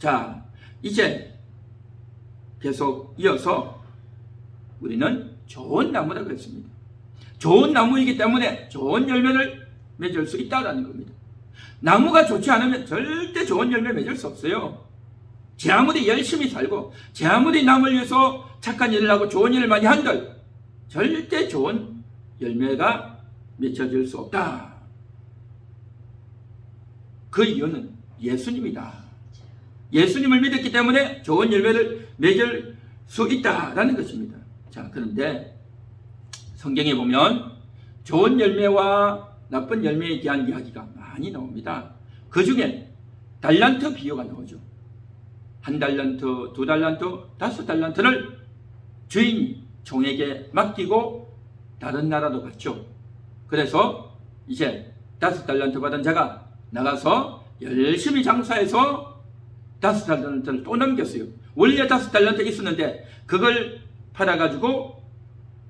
자, 이제 계속 이어서 우리는 좋은 나무라고 했습니다. 좋은 나무이기 때문에 좋은 열매를 맺을 수 있다는 겁니다. 나무가 좋지 않으면 절대 좋은 열매 맺을 수 없어요. 제 아무리 열심히 살고 제 아무리 남을 위해서 착한 일을 하고 좋은 일을 많이 한들 절대 좋은 열매가 맺혀질 수 없다. 그 이유는 예수님이다. 예수님을 믿었기 때문에 좋은 열매를 맺을 수 있다라는 것입니다. 자, 그런데 성경에 보면 좋은 열매와 나쁜 열매에 대한 이야기가 많이 나옵니다. 그 중에 달란트 비유가 나오죠. 1달란트, 2달란트, 5달란트를 주인이 종에게 맡기고 다른 나라로 갔죠. 그래서 이제 5달란트 받은 자가 나가서 열심히 장사해서 5달란트를 또 넘겼어요. 원래 5달란트 있었는데 그걸 팔아가지고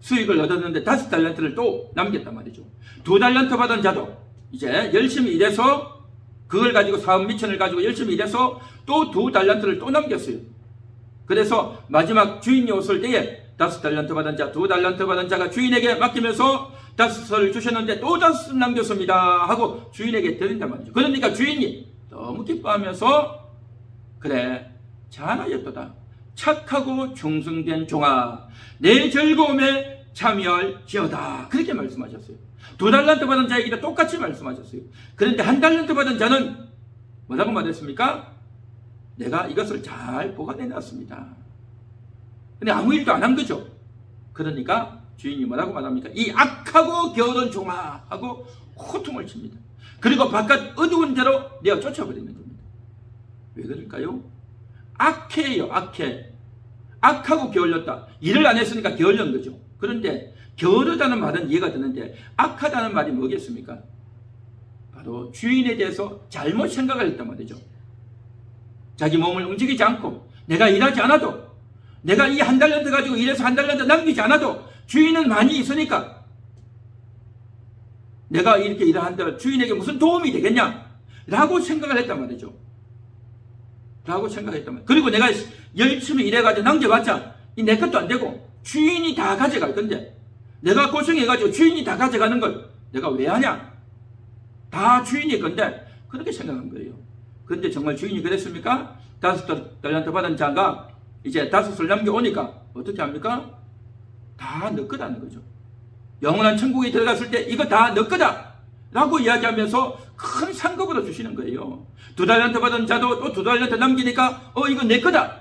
수익을 얻었는데 5달란트를 또 남겼단 말이죠. 2달란트 받은 자도 이제 열심히 일해서 그걸 가지고 사업 미천을 가지고 열심히 일해서 또 2달란트를 또 남겼어요. 그래서 마지막 주인이 오실 때에 5달란트 받은 자, 2달란트 받은 자가 주인에게 맡기면서 5을 주셨는데 또 5 남겼습니다 하고 주인에게 드린단 말이죠. 그러니까 주인이 너무 기뻐하면서 그래, 잘하였도다. 착하고 충성된 종아, 내 즐거움에 참여할지어다. 그렇게 말씀하셨어요. 2달란트 받은 자에게도 똑같이 말씀하셨어요. 그런데 1달란트 받은 자는 뭐라고 말했습니까? 내가 이것을 잘 보관해 놨습니다. 근데 아무 일도 안 한 거죠. 그러니까 주인이 뭐라고 말합니까? 이 악하고 게으른 종아 하고 호통을 칩니다. 그리고 바깥 어두운 데로 내어 쫓아버리는 겁니다. 왜 그럴까요? 악해요, 악해. 악하고 게을렀다. 일을 안 했으니까 게을른 거죠. 그런데 게으르다는 말은 이해가 되는데 악하다는 말이 뭐겠습니까? 바로 주인에 대해서 잘못 생각을 했단 말이죠. 자기 몸을 움직이지 않고 내가 일하지 않아도 내가 이 1달란트 가지고 일해서 1달란트 남기지 않아도 주인은 많이 있으니까 내가 이렇게 일을 한들 주인에게 무슨 도움이 되겠냐? 라고 생각을 했단 말이죠. 라고 생각했단 말이에요. 그리고 내가 열심히 일해가지고 남겨봤자 이 내 것도 안 되고 주인이 다 가져갈 건데 내가 고생해가지고 주인이 다 가져가는 걸 내가 왜 하냐? 다 주인이 건데 그렇게 생각한 거예요. 그런데 정말 주인이 그랬습니까? 5달란트 받은 자가 이제 5을 남겨오니까 어떻게 합니까? 다 너 거다는 거죠. 영원한 천국에 들어갔을 때 이거 다 너 거다 라고 이야기하면서 큰 상급으로 주시는 거예요. 2달란트 받은 자도 또 2달란트 남기니까 이거 내 거다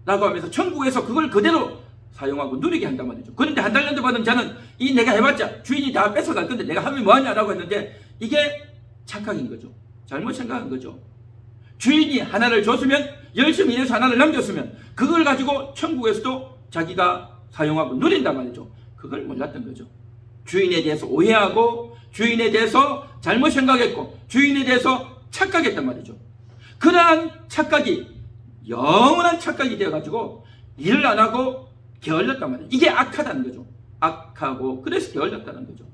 라고 하면서 천국에서 그걸 그대로 사용하고 누리게 한단 말이죠. 그런데 1달란트 받은 자는 이 내가 해봤자 주인이 다 뺏어갈 건데 내가 하면 뭐하냐라고 했는데 이게 착각인 거죠. 잘못 생각한 거죠. 주인이 하나를 줬으면 열심히 일해서 하나를 남겼으면 그걸 가지고 천국에서도 자기가 사용하고 누린단 말이죠. 그걸 몰랐던 거죠. 주인에 대해서 오해하고 주인에 대해서 잘못 생각했고 주인에 대해서 착각했단 말이죠. 그러한 착각이 영원한 착각이 되어가지고 일을 안 하고 게을렀단 말이에요. 이게 악하다는 거죠. 악하고 그래서 게을렀다는 거죠.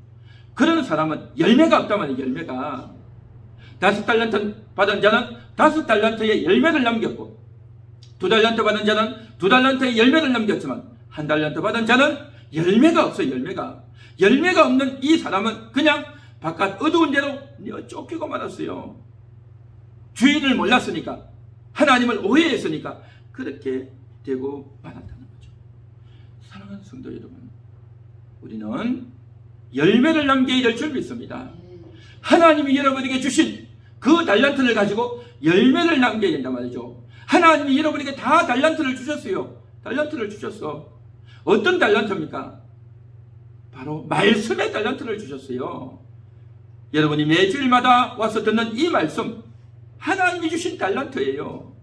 그런 사람은 열매가 없단 말이에요. 열매가 5달란트 받은 자는 5달란트의 열매를 남겼고 2달란트 받은 자는 2달란트의 열매를 남겼지만 1달란트 받은 자는 열매가 없어요. 열매가 없는 이 사람은 그냥 바깥 어두운 데로 쫓기고 말았어요. 주인을 몰랐으니까 하나님을 오해했으니까 그렇게 되고 말았다는 거죠. 사랑하는 성도 여러분, 우리는 열매를 남겨야 될 줄 믿습니다. 하나님이 여러분에게 주신 그 달란트를 가지고 열매를 남겨야 된단 말이죠. 하나님이 여러분에게 다 달란트를 주셨어요. 달란트를 주셨어. 어떤 달란트입니까? 바로 말씀의 달란트를 주셨어요. 여러분이 매주일마다 와서 듣는 이 말씀, 하나님이 주신 달란트예요.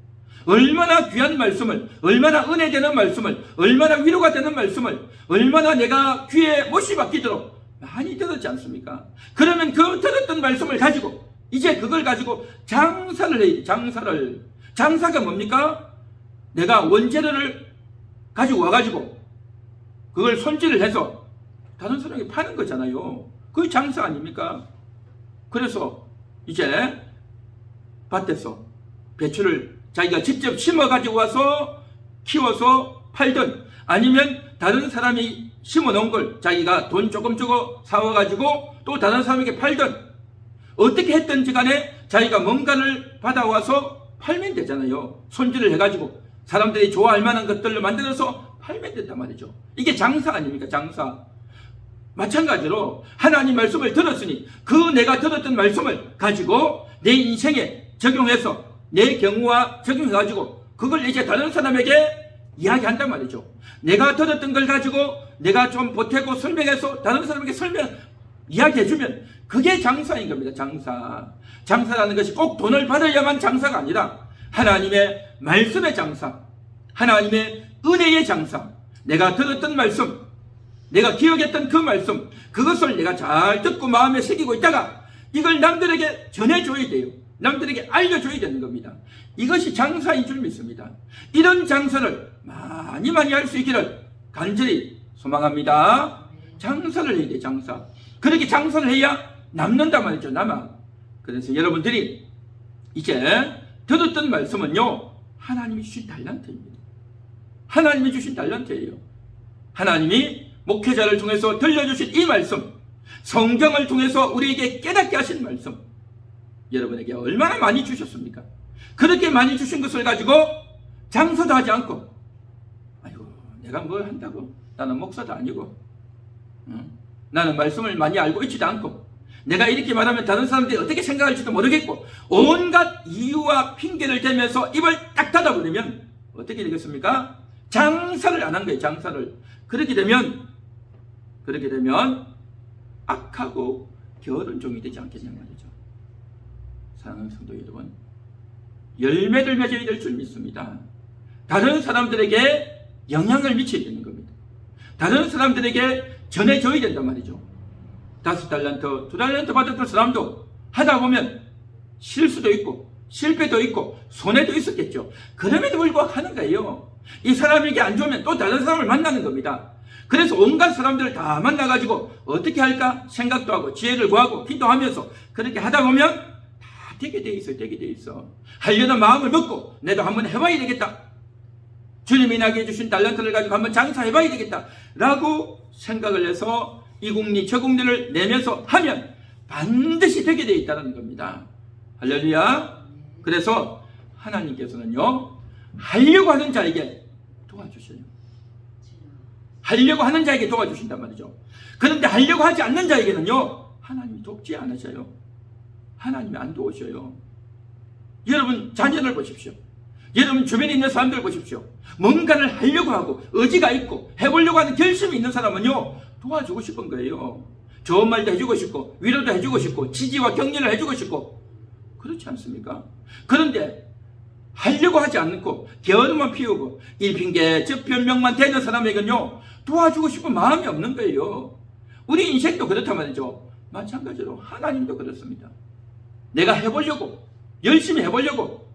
얼마나 귀한 말씀을, 얼마나 은혜되는 말씀을, 얼마나 위로가 되는 말씀을, 얼마나 내가 귀에 못이 박히도록 많이 들었지 않습니까? 그러면 그 들었던 말씀을 가지고 이제 그걸 가지고 장사를 해야 돼. 장사가 뭡니까? 내가 원재료를 가지고 와가지고 그걸 손질을 해서 다른 사람에게 파는 거잖아요. 그게 장사 아닙니까? 그래서 이제 밭에서 배추를 자기가 직접 심어 가지고 와서 키워서 팔든 아니면 다른 사람이 심어 놓은 걸 자기가 돈 조금 주고 사와 가지고 또 다른 사람에게 팔든 어떻게 했든지 간에 자기가 뭔가를 받아와서 팔면 되잖아요. 손질을 해가지고 사람들이 좋아할 만한 것들을 만들어서 팔면 된단 말이죠. 이게 장사 아닙니까? 장사. 마찬가지로 하나님 말씀을 들었으니 그 내가 들었던 말씀을 가지고 내 인생에 적용해서 내 경우와 적용해가지고 그걸 이제 다른 사람에게 이야기한단 말이죠. 내가 들었던 걸 가지고 내가 좀 보태고 설명해서 다른 사람에게 이야기해주면 그게 장사인 겁니다. 장사. 장사라는 것이 꼭 돈을 받아야만 장사가 아니라 하나님의 말씀의 장사, 하나님의 은혜의 장사, 내가 들었던 말씀, 내가 기억했던 그 말씀, 그것을 내가 잘 듣고 마음에 새기고 있다가 이걸 남들에게 전해줘야 돼요. 남들에게 알려줘야 되는 겁니다. 이것이 장사인 줄 믿습니다. 이런 장사를 많이 할 수 있기를 간절히 소망합니다. 장사를 해야 돼, 장사. 그렇게 장사를 해야 남는단 말이죠, 남아. 그래서 여러분들이 이제 들었던 말씀은요, 하나님이 주신 달란트입니다. 하나님이 주신 달란트예요. 하나님이 목회자를 통해서 들려주신 이 말씀, 성경을 통해서 우리에게 깨닫게 하신 말씀, 여러분에게 얼마나 많이 주셨습니까? 그렇게 많이 주신 것을 가지고 장사도 하지 않고, 아이고, 내가 뭘 한다고? 나는 목사도 아니고, 나는 말씀을 많이 알고 있지도 않고, 내가 이렇게 말하면 다른 사람들이 어떻게 생각할지도 모르겠고, 온갖 이유와 핑계를 대면서 입을 딱 닫아버리면 어떻게 되겠습니까? 장사를 안 한 거예요, 장사를. 그렇게 되면 악하고 게으른 종이 되지 않겠냐 말이죠. 사랑하는 성도 여러분, 열매를 맺어야 될 줄 믿습니다. 다른 사람들에게 영향을 미쳐야 되는 겁니다. 다른 사람들에게 전해줘야 된단 말이죠. 5달란트, 2달란트 받았던 사람도 하다 보면 실수도 있고 실패도 있고 손해도 있었겠죠. 그럼에도 불구하고 하는 거예요. 이 사람에게 안 좋으면 또 다른 사람을 만나는 겁니다. 그래서 온갖 사람들을 다 만나가지고 어떻게 할까 생각도 하고 지혜를 구하고 기도하면서 그렇게 하다 보면 다 되게 돼 있어요. 되게 돼 있어. 하려는 마음을 먹고 내도 한번 해봐야 되겠다. 주님이 나게 해주신 달란트를 가지고 한번 장사해봐야 되겠다 라고 생각을 해서 이 국리 저 국리를 내면서 하면 반드시 되게 되어 있다는 겁니다. 할렐루야. 그래서 하나님께서는요, 하려고 하는 자에게 도와주셔요. 하려고 하는 자에게 도와주신단 말이죠. 그런데 하려고 하지 않는 자에게는요, 하나님이 돕지 않으셔요. 하나님이 안 도우셔요. 여러분 자녀를 보십시오. 여러분 주변에 있는 사람들을 보십시오. 뭔가를 하려고 하고 의지가 있고 해보려고 하는 결심이 있는 사람은요, 도와주고 싶은 거예요. 좋은 말도 해주고 싶고 위로도 해주고 싶고 지지와 격려를 해주고 싶고, 그렇지 않습니까? 그런데 하려고 하지 않고 게으름만 피우고 이 핑계 저 변명만 대는 사람에게는요, 도와주고 싶은 마음이 없는 거예요. 우리 인생도 그렇단 말이죠. 마찬가지로 하나님도 그렇습니다. 내가 해보려고, 열심히 해보려고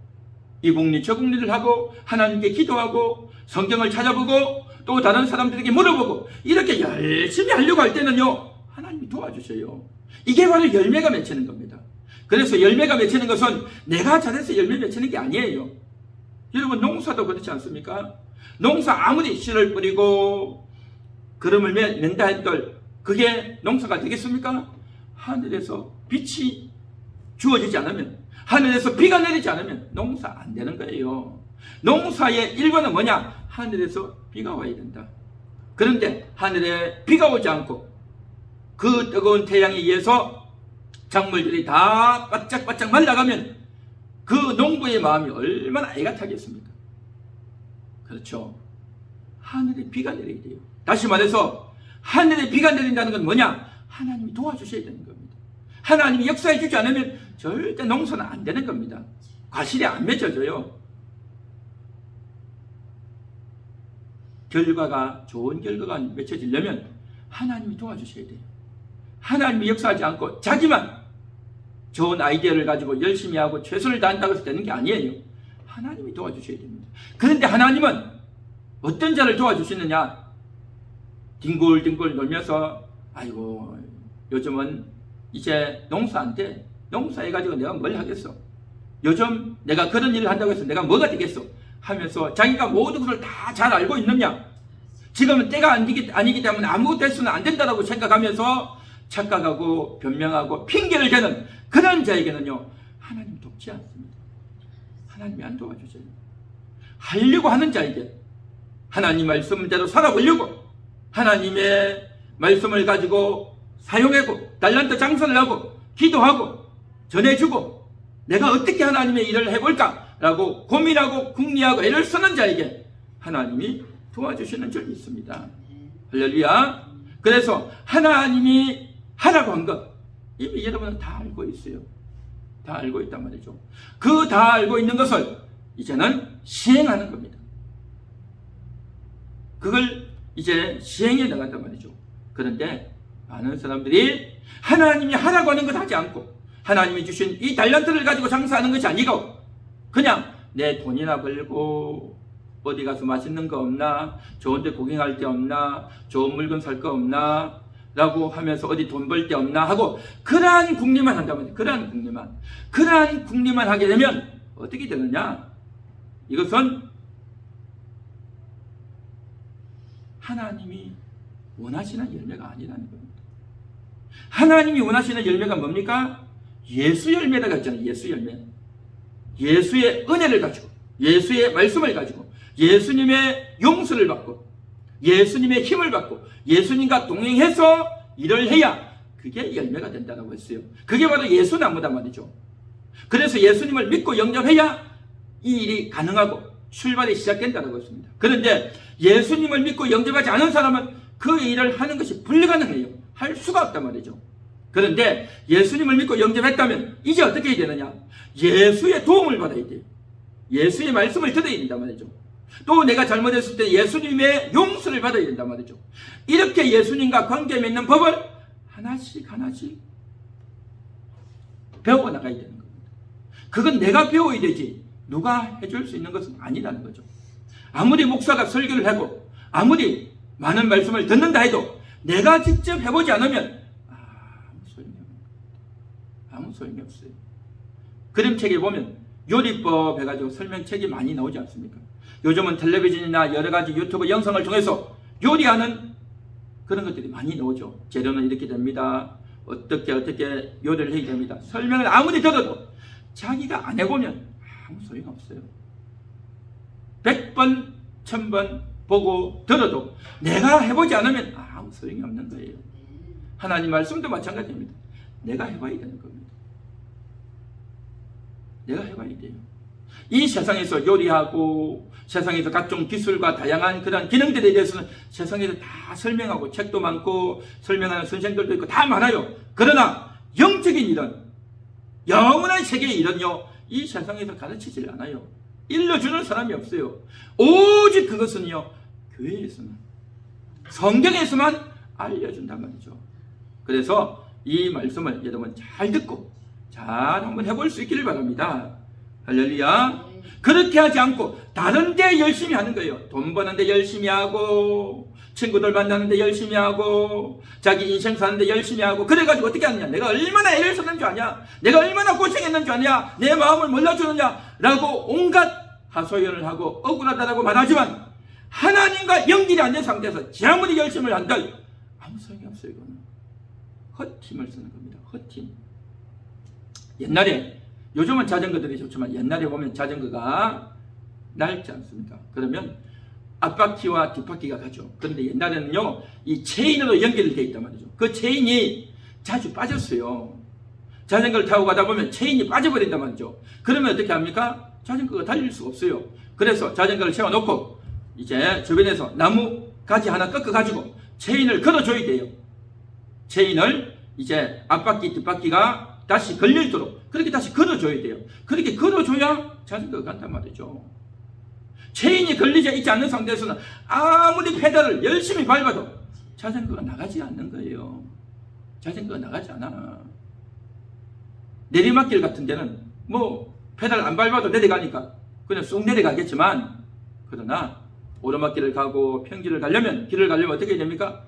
이 국리 저 국리를 하고 하나님께 기도하고 성경을 찾아보고 또 다른 사람들에게 물어보고 이렇게 열심히 하려고 할 때는요, 하나님이 도와주셔요. 이게 바로 열매가 맺히는 겁니다. 그래서 열매가 맺히는 것은 내가 잘해서 열매 맺히는 게 아니에요. 여러분 농사도 그렇지 않습니까? 농사 아무리 씨를 뿌리고 그름을 낸다 한들 그게 농사가 되겠습니까? 하늘에서 빛이 주어지지 않으면, 하늘에서 비가 내리지 않으면 농사 안 되는 거예요. 농사의 일과는 뭐냐? 하늘에서 비가 와야 된다. 그런데 하늘에 비가 오지 않고 그 뜨거운 태양에 의해서 작물들이 다 바짝바짝 말라가면 그 농부의 마음이 얼마나 애가 타겠습니까? 그렇죠. 하늘에 비가 내려야 돼요. 다시 말해서 하늘에 비가 내린다는 건 뭐냐? 하나님이 도와주셔야 되는 겁니다. 하나님이 역사해 주지 않으면 절대 농사는 안 되는 겁니다. 과실이 안 맺어져요. 결과가, 좋은 결과가 맺혀지려면 하나님이 도와주셔야 돼요. 하나님이 역사하지 않고 자기만 좋은 아이디어를 가지고 열심히 하고 최선을 다한다고 해서 되는 게 아니에요. 하나님이 도와주셔야 됩니다. 그런데 하나님은 어떤 자를 도와주시느냐? 뒹굴뒹굴 놀면서 아이고 요즘은 이제 농사 안 돼. 농사해가지고 내가 뭘 하겠어. 요즘 내가 그런 일을 한다고 해서 내가 뭐가 되겠어? 하면서 자기가 모든 것을 다 잘 알고 있느냐? 지금은 때가 아니기 때문에 아무것도 해서는 안 된다고 생각하면서 착각하고 변명하고 핑계를 대는 그런 자에게는요, 하나님 돕지 않습니다. 하나님이 안 도와주세요. 하려고 하는 자에게 하나님 말씀대로 살아보려고 하나님의 말씀을 가지고 사용하고 달란트 장사를 하고 기도하고 전해주고 내가 어떻게 하나님의 일을 해볼까 라고 고민하고 궁리하고 애를 쓰는 자에게 하나님이 도와주시는 줄 믿습니다. 할렐루야. 그래서 하나님이 하라고 한 것 이미 여러분은 다 알고 있어요. 다 알고 있단 말이죠. 그 다 알고 있는 것을 이제는 시행하는 겁니다. 그걸 이제 시행해 나간단 말이죠. 그런데 많은 사람들이 하나님이 하라고 하는 것 하지 않고 하나님이 주신 이 달란트를 가지고 장사하는 것이 아니고 그냥 내 돈이나 벌고 어디 가서 맛있는 거 없나, 좋은 데 구경할 데 없나, 좋은 물건 살 거 없나 라고 하면서 어디 돈 벌 데 없나 하고 그러한 궁리만 한다면 그러한 궁리만 하게 되면 어떻게 되느냐? 이것은 하나님이 원하시는 열매가 아니라는 겁니다. 하나님이 원하시는 열매가 뭡니까? 예수 열매라고 했잖아요. 예수 열매. 예수의 은혜를 가지고 예수의 말씀을 가지고 예수님의 용서를 받고 예수님의 힘을 받고 예수님과 동행해서 일을 해야 그게 열매가 된다고 했어요. 그게 바로 예수나무단 말이죠. 그래서 예수님을 믿고 영접해야 이 일이 가능하고 출발이 시작된다고 했습니다. 그런데 예수님을 믿고 영접하지 않은 사람은 그 일을 하는 것이 불가능해요. 할 수가 없단 말이죠. 그런데 예수님을 믿고 영접했다면 이제 어떻게 해야 되느냐? 예수의 도움을 받아야 돼요. 예수의 말씀을 들어야 된단 말이죠. 또 내가 잘못했을 때 예수님의 용서를 받아야 된단 말이죠. 이렇게 예수님과 관계 맺는 법을 하나씩 배워나가야 되는 겁니다. 그건 내가 배워야 되지 누가 해줄 수 있는 것은 아니라는 거죠. 아무리 목사가 설교를 하고 아무리 많은 말씀을 듣는다 해도 내가 직접 해보지 않으면 아무 소용이 없어요. 그림책에 보면 요리법 해가지고 설명책이 많이 나오지 않습니까? 요즘은 텔레비전이나 여러가지 유튜브 영상을 통해서 요리하는 그런 것들이 많이 나오죠. 재료는 이렇게 됩니다. 어떻게 요리를 해야 됩니다. 설명을 아무리 들어도 자기가 안 해보면 아무 소용이 없어요. 100번, 1000번 보고 들어도 내가 해보지 않으면 아무 소용이 없는 거예요. 하나님 말씀도 마찬가지입니다. 내가 해봐야 되는 겁니다. 내가 해봐야 돼요. 이 세상에서 요리하고 세상에서 각종 기술과 다양한 그런 기능들에 대해서는 세상에서 다 설명하고 책도 많고 설명하는 선생들도 있고 다 많아요. 그러나 영적인 일은 영원한 세계의 일은요 이 세상에서 가르치질 않아요. 일러주는 사람이 없어요. 오직 그것은요 교회에서만 성경에서만 알려준단 말이죠. 그래서 이 말씀을 여러분 잘 듣고 잘 한번 해볼 수 있기를 바랍니다. 할렐루야. 그렇게 하지 않고 다른 데 열심히 하는 거예요. 돈 버는데 열심히 하고 친구들 만나는데 열심히 하고 자기 인생 사는데 열심히 하고 그래가지고 어떻게 하느냐? 내가 얼마나 애를 썼는 줄 아냐? 내가 얼마나 고생했는 줄 아냐? 내 마음을 몰라주느냐? 라고 온갖 하소연을 하고 억울하다라고 말하지만 하나님과 연결이 안 된 상태에서 아무리 열심을 한들 아무 소용이 없어요. 이거는 헛힘을 쓰는 겁니다. 헛힘. 옛날에 요즘은 자전거들이 좋지만 옛날에 보면 자전거가 낡지 않습니까? 그러면 앞바퀴와 뒷바퀴가 가죠. 그런데 옛날에는요 이 체인으로 연결이 되어 있단 말이죠. 그 체인이 자주 빠졌어요. 자전거를 타고 가다 보면 체인이 빠져버린단 말이죠. 그러면 어떻게 합니까? 자전거가 달릴 수가 없어요. 그래서 자전거를 세워놓고 이제 주변에서 나무 가지 하나 꺾어가지고 체인을 걸어줘야 돼요. 체인을 이제 앞바퀴 뒷바퀴가 다시 걸려있도록 그렇게 다시 걸어줘야 돼요. 그렇게 걸어줘야 자전거가 간단 말이죠. 체인이 걸리지 있지 않는 상태에서는 아무리 페달을 열심히 밟아도 자전거가 나가지 않는 거예요. 자전거가 나가지 않아. 내리막길 같은 데는 뭐 페달 안 밟아도 내려가니까 그냥 쑥 내려가겠지만 그러나 오르막길을 가고 평지를 가려면 길을 가려면 어떻게 해야 됩니까?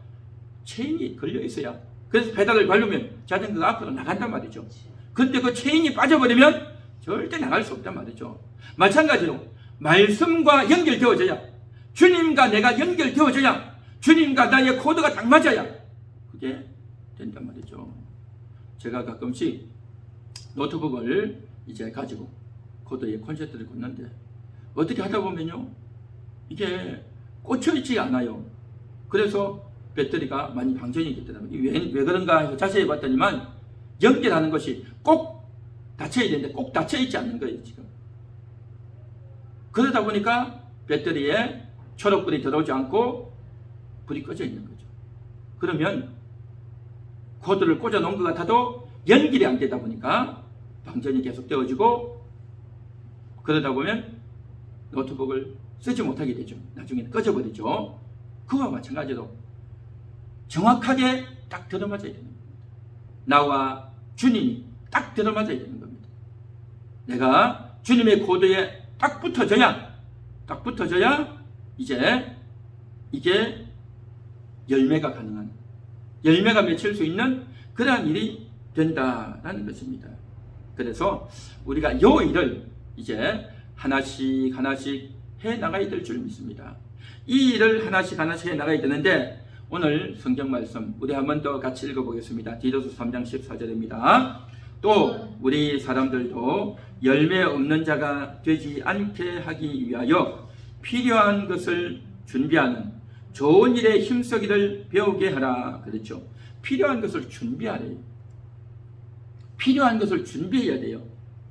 체인이 걸려 있어야. 그래서 페달을 밟으면 자전거가 앞으로 나간단 말이죠. 근데 그 체인이 빠져버리면 절대 나갈 수 없단 말이죠. 마찬가지로 말씀과 연결되어져야, 주님과 내가 연결되어져야, 주님과 나의 코드가 딱 맞아야 그게 된단 말이죠. 제가 가끔씩 노트북을 이제 가지고 코드에 콘서트를 걷는데 어떻게 하다 보면요, 이게 꽂혀있지 않아요. 그래서 배터리가 많이 방전이 됐더라고요. 왜 그런가 자세히 봤더니만 연결하는 것이 꼭 닫혀야 되는데 꼭 닫혀있지 않는 거예요, 지금. 그러다 보니까 배터리에 초록불이 들어오지 않고 불이 꺼져 있는 거죠. 그러면 코드를 꽂아 놓은 것 같아도 연결이 안 되다 보니까 방전이 계속 되어지고, 그러다 보면 노트북을 쓰지 못하게 되죠. 나중에는 꺼져버리죠. 그와 마찬가지로 정확하게 딱 들어맞아야 되는 겁니다. 나와 주님이 딱 들어맞아야 되는 겁니다. 내가 주님의 코드에 딱 붙어져야 이제 이게 열매가 가능한, 열매가 맺힐 수 있는 그러한 일이 된다라는 것입니다. 그래서 우리가 이 일을 이제 하나씩 해 나가야 될 줄 믿습니다. 이 일을 하나씩 해 나가야 되는데, 오늘 성경 말씀 우리 한 번 더 같이 읽어보겠습니다. 디도서 3장 14절입니다. 또 우리 사람들도 열매 없는 자가 되지 않게 하기 위하여 필요한 것을 준비하는 좋은 일에 힘쓰기를 배우게 하라. 그렇죠. 필요한 것을 준비하래요. 필요한 것을 준비해야 돼요.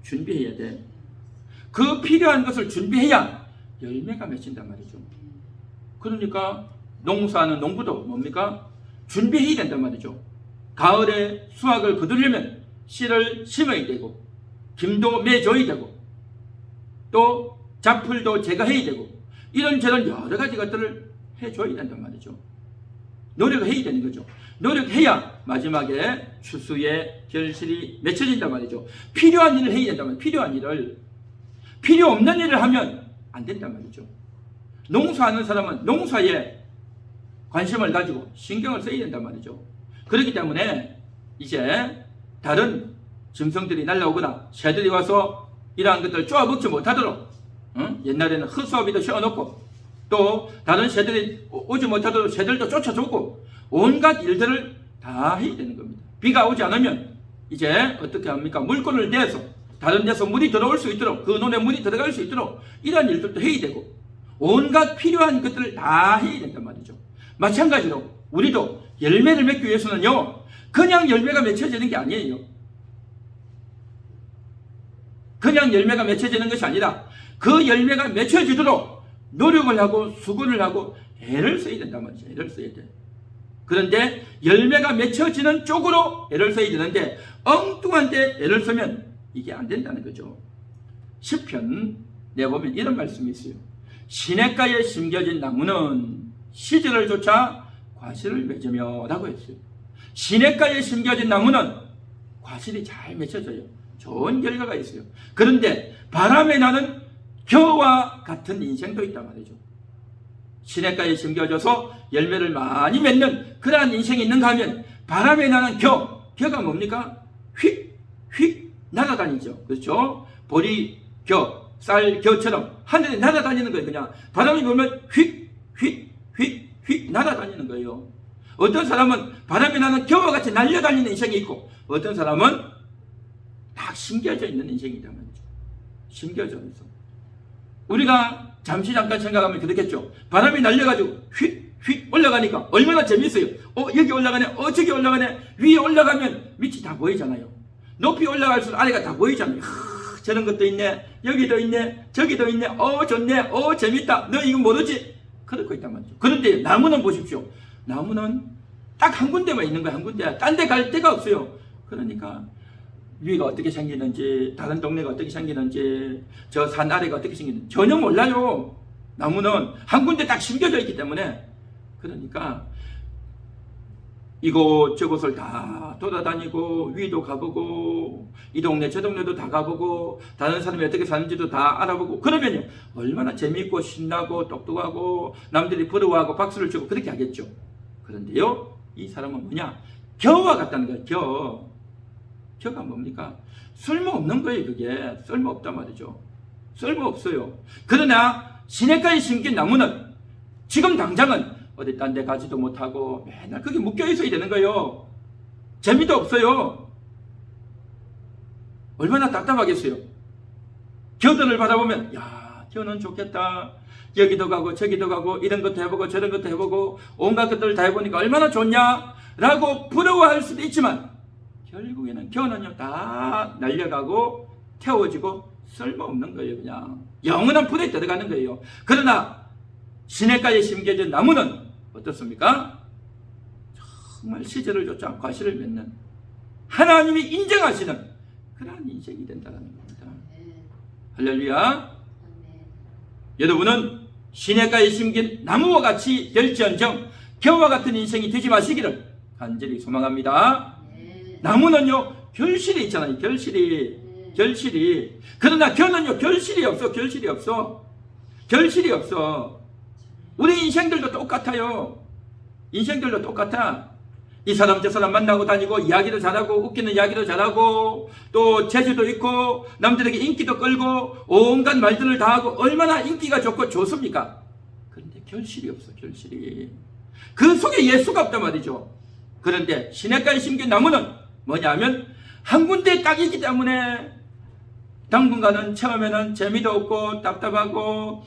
준비해야 돼. 그 필요한 것을 준비해야 열매가 맺힌단 말이죠. 그러니까 농사하는 농부도 뭡니까? 준비해야 된단 말이죠. 가을에 수확을 거두려면 씨를 심어야 되고, 김도 매줘야 되고, 또 잡풀도 제거해야 되고, 이런저런 여러 가지 것들을 해줘야 된단 말이죠. 노력을 해야 되는 거죠. 노력해야 마지막에 추수의 결실이 맺혀진단 말이죠. 필요한 일을 해야 된단 말이죠. 필요한 일을. 필요 없는 일을 하면 안 된단 말이죠. 농사하는 사람은 농사에 관심을 가지고 신경을 써야 된단 말이죠. 그렇기 때문에 이제 다른 짐승들이 날라오거나 새들이 와서 이러한 것들을 쪼아먹지 못하도록, 옛날에는 허수아비도 씌워놓고, 또 다른 새들이 오지 못하도록 새들도 쫓아주고, 온갖 일들을 다 해야 되는 겁니다. 비가 오지 않으면 이제 어떻게 합니까? 물건을 내서 다른 데서 물이 들어올 수 있도록, 그 논에 물이 들어갈 수 있도록 이러한 일들도 해야 되고, 온갖 필요한 것들을 다 해야 된단 말이죠. 마찬가지로 우리도 열매를 맺기 위해서는요, 그냥 열매가 맺혀지는 게 아니에요. 그냥 열매가 맺혀지는 것이 아니라 그 열매가 맺혀지도록 노력을 하고 수고를 하고 애를 써야 된단 말이죠. 애를 써야 돼. 그런데 열매가 맺혀지는 쪽으로 애를 써야 되는데, 엉뚱한 데 애를 쓰면 이게 안 된다는 거죠. 시편 내보면 이런 말씀이 있어요. 시냇가에 심겨진 나무는 시절을 쫓아 과실을 맺으며 라고 했어요. 시냇가에 심겨진 나무는 과실이 잘 맺혀져요. 좋은 결과가 있어요. 그런데 바람에 나는 겨와 같은 인생도 있단 말이죠. 시냇가에 심겨져서 열매를 많이 맺는 그러한 인생이 있는가 하면, 바람에 나는 겨가 뭡니까? 휙 날아다니죠. 그렇죠? 보리 겨, 쌀 겨처럼 하늘에 날아다니는 거예요. 그냥 바람이 불면 휙 날아다니는 거예요. 어떤 사람은 바람이 나는 겨와 같이 날려다니는 인생이 있고, 어떤 사람은 딱 심겨져 있는 인생이 있단 말이죠. 심겨져 있어. 우리가 잠깐 생각하면 그렇겠죠. 바람이 날려가지고 휙 올라가니까 얼마나 재밌어요. 여기 올라가네, 저기 올라가네. 위에 올라가면 밑이 다 보이잖아요. 높이 올라갈수록 아래가 다 보이잖아요. 저런 것도 있네, 여기도 있네, 저기도 있네, 좋네, 재밌다, 너 이거 모르지? 그러고 있단 말이죠. 그런데 나무는 보십시오. 나무는 딱 한 군데만 있는 거야. 한 군데. 딴 데 갈 데가 없어요. 그러니까 위가 어떻게 생기는지, 다른 동네가 어떻게 생기는지, 저 산 아래가 어떻게 생기는지 전혀 몰라요. 나무는 한 군데 딱 심겨져 있기 때문에. 그러니까 이곳저곳을 다 돌아다니고, 위도 가보고, 이 동네 저 동네도 다 가보고, 다른 사람이 어떻게 사는지도 다 알아보고, 그러면요 얼마나 재미있고 신나고 똑똑하고 남들이 부러워하고 박수를 치고 그렇게 하겠죠. 그런데요, 이 사람은 뭐냐? 겨와 같다는 거예요. 겨가 뭡니까? 쓸모없는 거예요. 그게 쓸모없단 말이죠. 쓸모없어요. 그러나 시냇가에 심긴 나무는 지금 당장은 어디 딴 데 가지도 못하고 맨날 거기 묶여 있어야 되는 거예요. 재미도 없어요. 얼마나 답답하겠어요. 겨들을 바라보면 야, 겨는 좋겠다. 여기도 가고 저기도 가고 이런 것도 해보고 저런 것도 해보고 온갖 것들을 다 해보니까 얼마나 좋냐 라고 부러워할 수도 있지만 결국에는 겨는요 다 날려가고 태워지고 쓸모없는 거예요. 그냥 영원한 불에 들어가는 거예요. 그러나 시냇가에 심겨진 나무는 어떻습니까? 정말 시절을 쫓아 과실을 맺는 하나님이 인정하시는 그러한 인생이 된다는 겁니다. 할렐루야. 여러분은 시냇가에 심긴 나무와 같이 될지언정 겨와 같은 인생이 되지 마시기를 간절히 소망합니다. 나무는요 결실이 있잖아요. 결실이. 그러나 겨는요 결실이 없어. 결실이 없어. 우리 인생들도 똑같아요. 인생들도 똑같아. 이 사람 저 사람 만나고 다니고 이야기도 잘하고 웃기는 이야기도 잘하고 또 재주도 있고 남들에게 인기도 끌고 온갖 말들을 다 하고 얼마나 인기가 좋고 좋습니까? 그런데 결실이 없어. 결실이. 그 속에 예수가 없단 말이죠. 그런데 시냇가에 심긴 나무는 뭐냐면 한 군데 딱 있기 때문에 당분간은 처음에는 재미도 없고 답답하고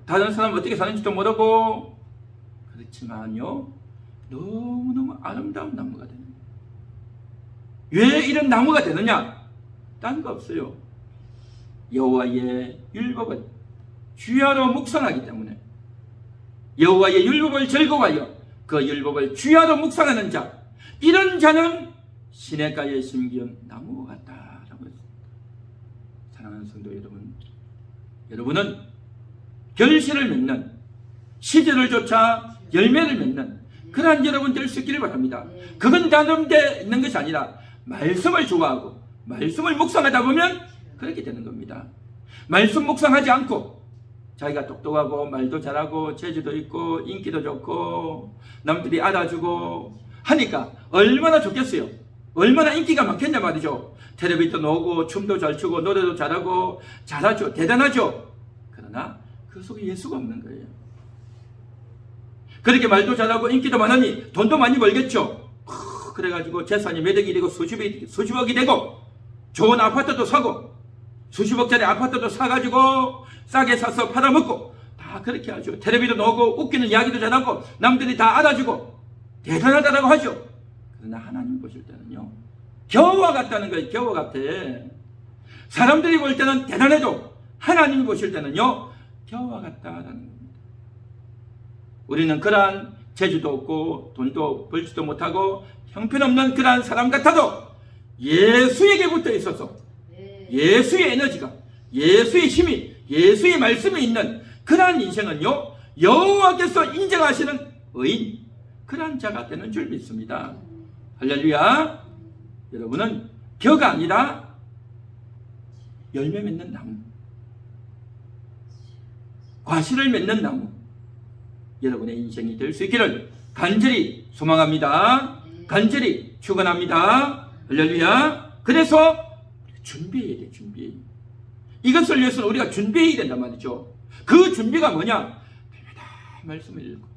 다른 사람 어떻게 사는지도 모르고 그렇지만요 너무너무 아름다운 나무가 되는 거예요. 왜 이런 나무가 되느냐? 딴 거 없어요. 여호와의 율법을 주야로 묵상하기 때문에 여호와의 율법을 즐거워하여 그 율법을 주야로 묵상하는 자 이런 자는 시냇가에 심기운 나무와 같다라고 했습니다. 사랑하는 성도 여러분, 여러분은 결실을 맺는 시절을 쫓아 열매를 맺는 그러한 여러분 될 수 있기를 바랍니다. 그건 다른데 있는 것이 아니라 말씀을 좋아하고 말씀을 묵상하다 보면 그렇게 되는 겁니다. 말씀 묵상하지 않고 자기가 똑똑하고 말도 잘하고 재주도 있고 인기도 좋고 남들이 알아주고 하니까 얼마나 좋겠어요. 얼마나 인기가 많겠냐 말이죠. 텔레비도 나오고 춤도 잘 추고 노래도 잘하고 잘하죠. 대단하죠. 그러나 그 속에 예수가 없는 거예요. 그렇게 말도 잘하고 인기도 많으니 돈도 많이 벌겠죠. 그래가지고 재산이 몇 억이 되고 수십억이 되고 좋은 아파트도 사고 수십억짜리 아파트도 사가지고 싸게 사서 팔아먹고 다 그렇게 하죠. 텔레비도 나오고 웃기는 이야기도 잘하고 남들이 다 알아주고 대단하다라고 하죠. 그러나 하나님 보실 때는요 겨와 같다는 거예요. 겨와 같아. 사람들이 볼 때는 대단해도 하나님이 보실 때는요 겨와 같다라는 겁니다. 우리는 그러한 재주도 없고 돈도 벌지도 못하고 형편없는 그러한 사람 같아도 예수에게 붙어 있어서 예수의 에너지가 예수의 힘이 예수의 말씀이 있는 그러한 인생은요 여호와께서 인정하시는 의인 그러한 자가 되는 줄 믿습니다. 할렐루야. 여러분은 겨가 아니라 열매 맺는 나무, 과실을 맺는 나무 여러분의 인생이 될 수 있기를 간절히 소망합니다. 간절히 축원합니다. 할렐루야. 그래서 준비해야 돼. 준비. 이것을 위해서는 우리가 준비해야 된단 말이죠. 그 준비가 뭐냐? 날마다 말씀을 읽고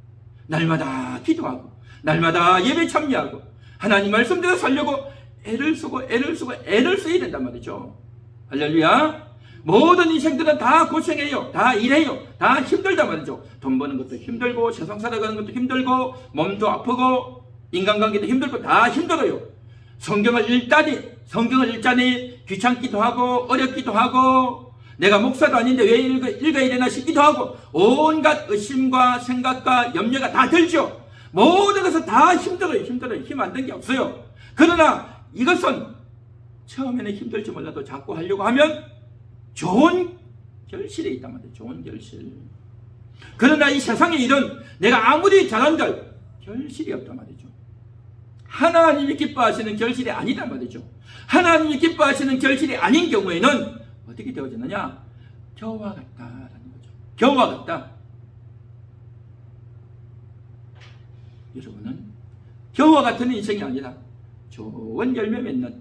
날마다 기도하고 날마다 예배 참여하고 하나님 말씀대로 살려고 애를 써야 된단 말이죠. 할렐루야. 모든 인생들은 다 고생해요. 다 일해요. 다 힘들단 말이죠. 돈 버는 것도 힘들고 세상 살아가는 것도 힘들고 몸도 아프고 인간관계도 힘들고 다 힘들어요. 성경을 읽자니 귀찮기도 하고 어렵기도 하고 내가 목사도 아닌데 왜 읽어야 되나 싶기도 하고 온갖 의심과 생각과 염려가 다 들죠. 모든 것은 다 힘들어요. 힘 안 든 게 없어요. 그러나 이것은 처음에는 힘들지 몰라도 자꾸 하려고 하면 좋은 결실이 있단 말이에요. 좋은 결실. 그러나 이 세상의 일은 내가 아무리 잘한들 결실이 없단 말이죠. 하나님이 기뻐하시는 결실이 아니단 말이죠. 하나님이 기뻐하시는 결실이 아닌 경우에는 어떻게 되어지느냐? 겨와 같다라는 거죠. 겨와 같다. 여러분은 겨와 같은 인생이 아니라 좋은 열매 맺는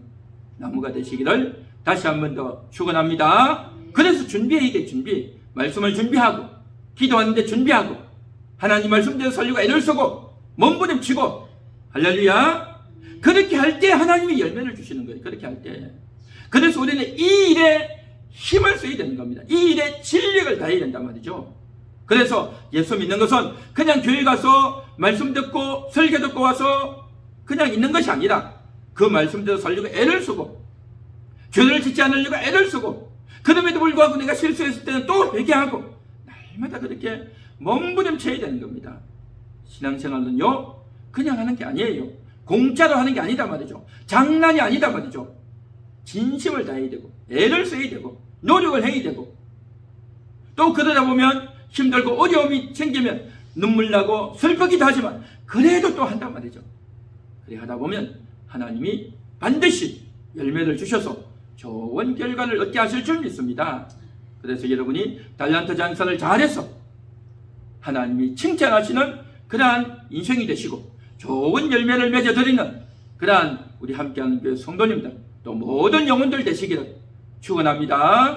나무가 되시기를 다시 한 번 더 축원합니다. 그래서 준비해야 돼. 준비. 말씀을 준비하고 기도하는데 준비하고 하나님 말씀대로 살려고 애를 쓰고 몸부림치고 할렐루야. 그렇게 할 때 하나님이 열매를 주시는 거예요. 그렇게 할 때. 그래서 우리는 이 일에 힘을 써야 되는 겁니다. 이 일에 진력을 다해야 된단 말이죠. 그래서 예수 믿는 것은 그냥 교회 가서 말씀 듣고 설교 듣고 와서 그냥 있는 것이 아니라 그 말씀대로 살려고 애를 쓰고 죄를 짓지 않으려고 애를 쓰고 그럼에도 불구하고 내가 실수했을 때는 또 회개하고 날마다 그렇게 몸부림쳐야 되는 겁니다. 신앙생활은요 그냥 하는 게 아니에요. 공짜로 하는 게 아니다 말이죠. 장난이 아니다 말이죠. 진심을 다해야 되고 애를 써야 되고 노력을 해야 되고 또 그러다 보면 힘들고 어려움이 생기면 눈물 나고 슬프기도 하지만 그래도 또 한단 말이죠. 그래 하다 보면 하나님이 반드시 열매를 주셔서 좋은 결과를 얻게 하실 줄 믿습니다. 그래서 여러분이 달란트 장사를 잘해서 하나님이 칭찬하시는 그러한 인생이 되시고 좋은 열매를 맺어드리는 그러한 우리 함께하는 교회 성도님들 또 모든 영혼들 되시기를 축원합니다.